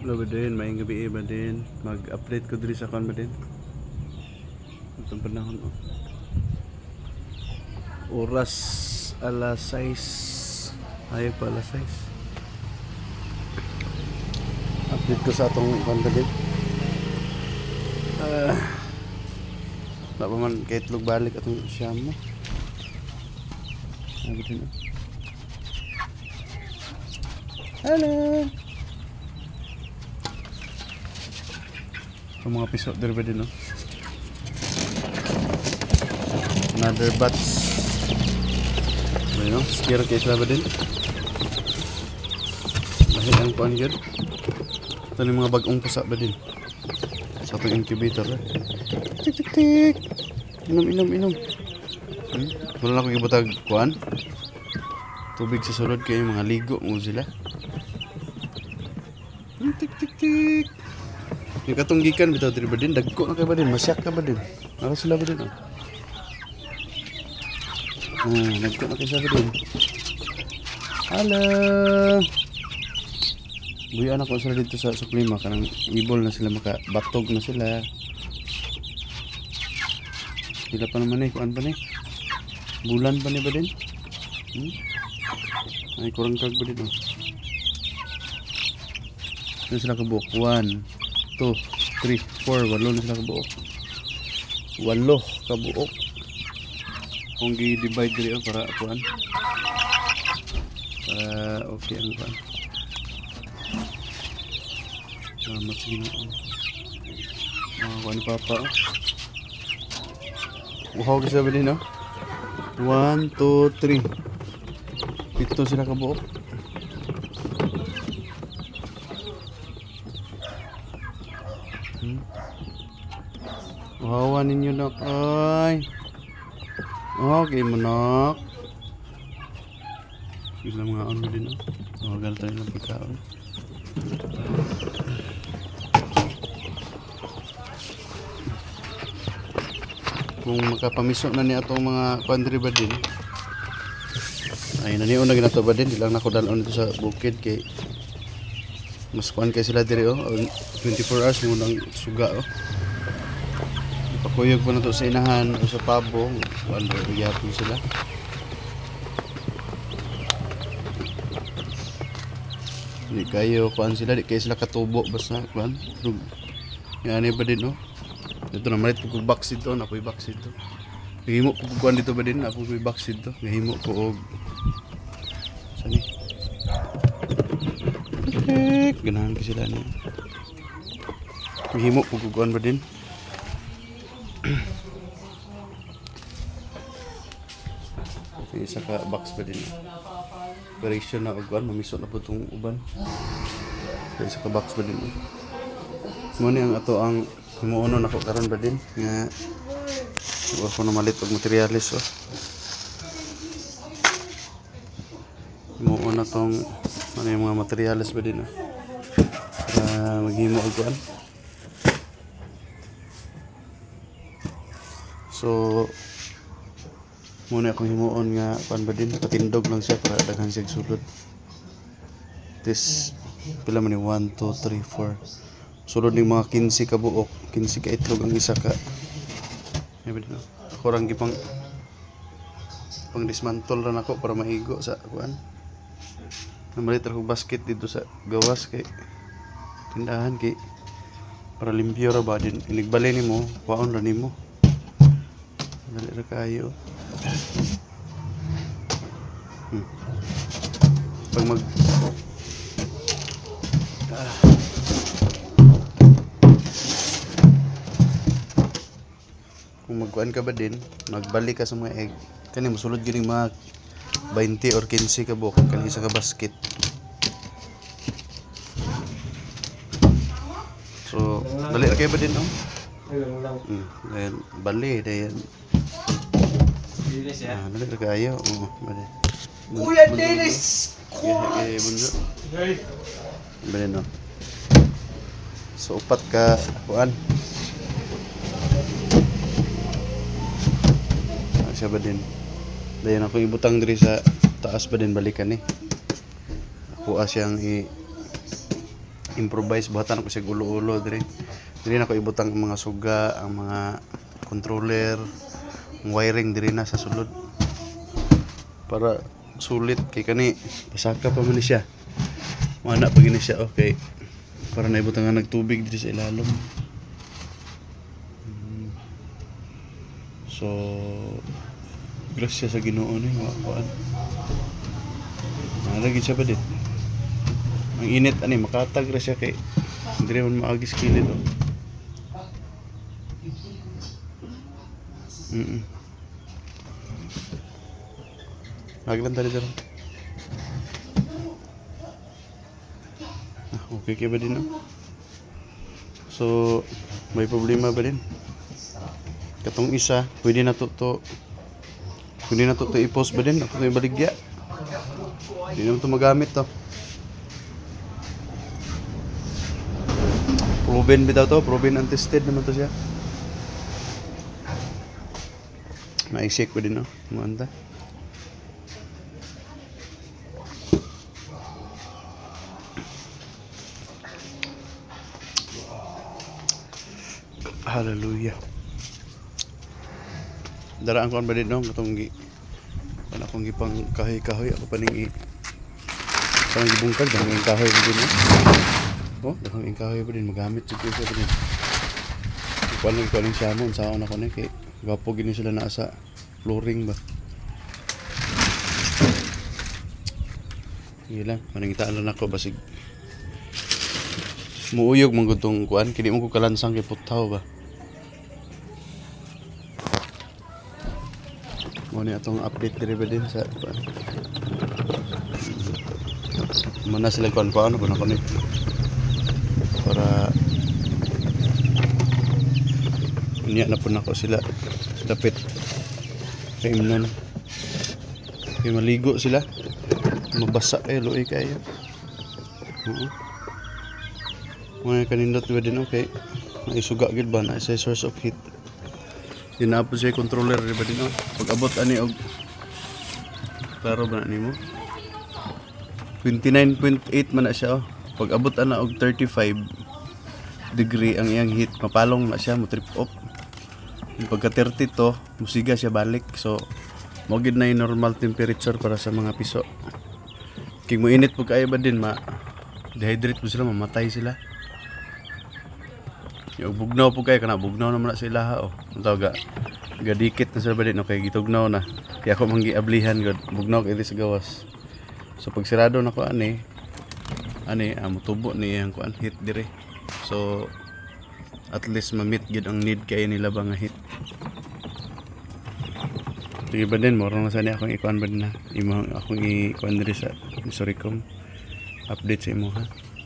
Hello ba din, may gabi ba din. Mag-update ko diri sa kan ba din. Itong panahon oh. Oras alas 6. Ayaw pa alas 6. Update ko sa atong kan ba din. Wala pa man kahit log balik atong siyam mo. Ano din oh. Hello. Ang mga piso there ba din no? Another batch. Ano, scare case ba din? Lahi ang kuan gyud. Ito yung mga bagong pusa ba din? Sa itong incubator eh. Tik tik tik. Inom. Wala na akong ibutag kuan. Tubig sa sulod kayo mga ligo mo sila. Tik tik tik. Yung katong gikan bitaw diri ba din, dagko na kay ba din, masyak ka ba din. Ara sila ba din oh. Dagko na kay sa ba din. Hello. Buyan ako sila dito sa Suklima kanang ibol na sila makabatog na sila. Sila pa naman kuan pa ni. Bulan pa ni ba din? Ay kurang kag ba din oh. Ano sila kabuok? 1 2, 3, 4, 8 na sila kabuok. 8 kabuok. Kung gi-divide diri para kuan. Para okay ang kuan. Salamat sa Ginoo. Kuan papa. Wow, kasi ba din no? 1, 2, 3. 7 sila kabuok. Wawa ninyo nak ay. Okay mo nak. Bisa mga ano din no. Magal tayo ng pagkaon. Kung makapamiso na ni atong mga pandri ba din. Ay nanion na ginato ba din, di lang nako dalon dito sa bukid kay mas kuan kay sila diri oh. 24 hours mo nang suga oh. Pakuyog po na to sa inahan o sa pabo. Wala nagyapon sila. Di kayo kuan sila, di kayo sila katubo basta kuan. Yan ba din no? Ito na malit po box dito, napoy box dito. Gahimo po kuan dito ba din, napoy box dito. Gahimo po og sani. Ganahan ko sila niya. Gahimo po kuan ba din. Isa ka box ba din operation na ogwan mamiso na po itong uban isa ka box ba din muna ang ato ang himuuno na ko karon ba din nga huwag ko na malit og materialis oh. Himuuno na tong ano yung mga materialis ba din para maghimo ogwan. So muna akong himuon nga pan ba din patindog lang siya para daghan siya sulod. This pila man ni 1 2 3 4 sulod ning mga 15 ka buok, 15 ka itlog ang isa ka. Ay ba din ako rang gipang pang dismantle ra nako para maigo sa kuan. Namalit ako basket dito sa gawas kay tindahan kay para limpyo ra ba din inigbali nimo waon ra nimo. Dali ra kayo. Pag mag kung magkuan ka ba din magbalik ka sa mga egg kani mosulod gining mga 20 or 15 ka buok kani isa ka basket. So dali ra kay ba din no? Bali dayan. Dali ra kayo. Bali. Kuya Dennis. Okay, bunso. Bali no. So upat ka kuan. Siya ba din? Dayon ako ibutang diri sa taas ba din balikan ni. Ako siyang improvise buhatan ako siya ulo-ulo diri na ko ibutang ang mga suga, ang mga controller, ang wiring diri na sa sulod para sulit kay kani pasaka pa man ni siya mana pa gini siya okay para naibutang nga nagtubig diri sa ilalom. So grasya sa Ginoo ni mga kuan lagi siya pa din ang init ani makatag ra siya kay hindi man maagis kilid oh. Aglan tadi dito. Okay ba din no? So may problema ba din? Katong isa pwede na to i-post ba din? Ako to ibaligya. Hindi naman to magamit to. Proven bitaw to, proven and tested naman to siya. Na-shake ko din no, muanta. Hallelujah. Daraan ko ba din no, katong wala akong gipang kahoy-kahoy ako paning parang gibungkag dang kahoy din no. Oh, dang kahoy ba din magamit jud ko din. Kuan ko ning siya mo sa una ko ni kay gapo gini sila naa sa flooring ba. Ilang maningita lang ako basig muuyog man gud tong kuan kini mo ko kalansang kay putaw ba. Mo ni atong update diri ba din sa kuan. Mana sila kuan paano ko na connect para niya na po na ko sila dapit kay imnon kay maligo sila mabasa luoy kayo. Mga kanindot ba din okay naisuga gid ba na sa source of heat dinapos siya controller di ba din pag abot ani og klaro ba na nimo 29.8 man na siya pag abot ana og 35 degree ang iyang heat mapalong na siya mo trip off pagka 30 to musiga siya balik so mo gid na yung normal temperature para sa mga piso kay mo init pag kaya ba din dehydrate mo sila mamatay sila. Yung bugnaw po kayo kana bugnaw naman na sila ha tawag gadikit na sila ba din okay gitugnaw na kaya ako manggiablihan gud bugnaw kay sa gawas so pag sirado na ko ani mutubo ni ang kuan heat dire so at least ma-meet gid ang need kay nila ba nga heat. Sige ba din morong na sana akong ikuan ba din na imo akong ikuan dire sa Soricom update sa imo ha.